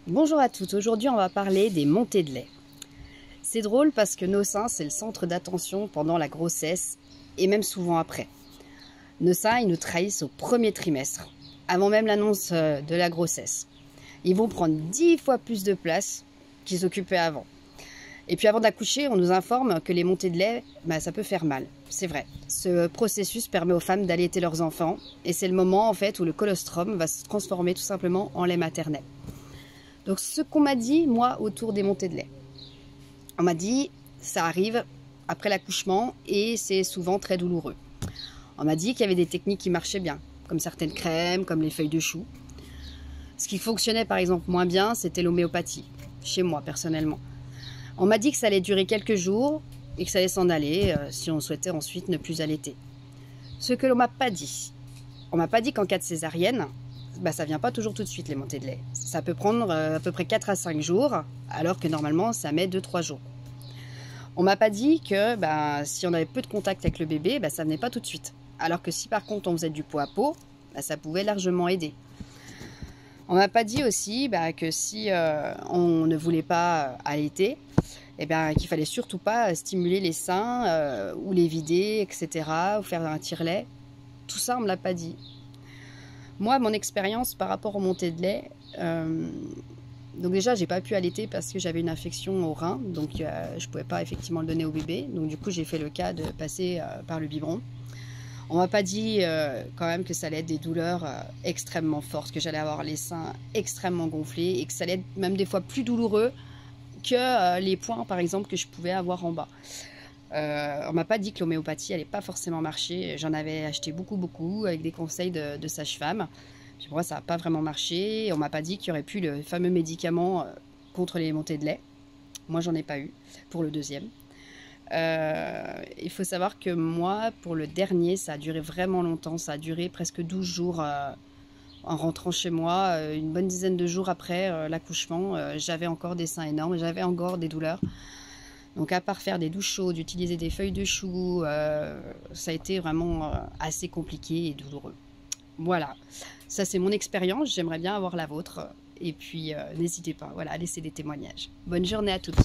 Bonjour à toutes, aujourd'hui on va parler des montées de lait. C'est drôle parce que nos seins c'est le centre d'attention pendant la grossesse et même souvent après. Nos seins ils nous trahissent au premier trimestre, avant même l'annonce de la grossesse. Ils vont prendre 10 fois plus de place qu'ils occupaient avant. Et puis avant d'accoucher, on nous informe que les montées de lait, ça peut faire mal. C'est vrai. Ce processus permet aux femmes d'allaiter leurs enfants et c'est le moment en fait où le colostrum va se transformer tout simplement en lait maternel. Donc ce qu'on m'a dit, moi, autour des montées de lait. On m'a dit, ça arrive après l'accouchement et c'est souvent très douloureux. On m'a dit qu'il y avait des techniques qui marchaient bien, comme certaines crèmes, comme les feuilles de chou. Ce qui fonctionnait par exemple moins bien, c'était l'homéopathie, chez moi personnellement. On m'a dit que ça allait durer quelques jours et que ça allait s'en aller si on souhaitait ensuite ne plus allaiter. Ce que l'on m'a pas dit. On m'a pas dit qu'en cas de césarienne, ça vient pas toujours tout de suite les montées de lait. Ça peut prendre à peu près 4 à 5 jours, alors que normalement ça met 2-3 jours. On m'a pas dit que si on avait peu de contact avec le bébé, ça venait pas tout de suite. Alors que si par contre on faisait du pot à pot, ça pouvait largement aider. On m'a pas dit aussi que si on ne voulait pas allaiter, qu'il fallait surtout pas stimuler les seins ou les vider, etc. ou faire un tire-lait. Tout ça on me l'a pas dit. Moi, mon expérience par rapport aux montées de lait, donc déjà, j'ai pas pu allaiter parce que j'avais une infection au rein, donc je pouvais pas effectivement le donner au bébé. Donc du coup, j'ai fait le cas de passer par le biberon. On m'a pas dit quand même que ça allait être des douleurs extrêmement fortes, que j'allais avoir les seins extrêmement gonflés et que ça allait être même des fois plus douloureux que les points, par exemple, que je pouvais avoir en bas. On m'a pas dit que l'homéopathie allait pas forcément marcher. J'en avais acheté beaucoup avec des conseils de sage-femme. Pour moi, ça n'a pas vraiment marché. On m'a pas dit qu'il y aurait pu le fameux médicament contre les montées de lait. Moi, j'en ai pas eu pour le deuxième. Il faut savoir que moi, pour le dernier, ça a duré vraiment longtemps. Ça a duré presque 12 jours en rentrant chez moi. Une bonne dizaine de jours après l'accouchement, j'avais encore des seins énormes, j'avais encore des douleurs. Donc à part faire des douches chaudes, utiliser des feuilles de chou, ça a été vraiment assez compliqué et douloureux. Voilà, ça c'est mon expérience, j'aimerais bien avoir la vôtre. Et puis n'hésitez pas à laisser des témoignages. Bonne journée à toutes.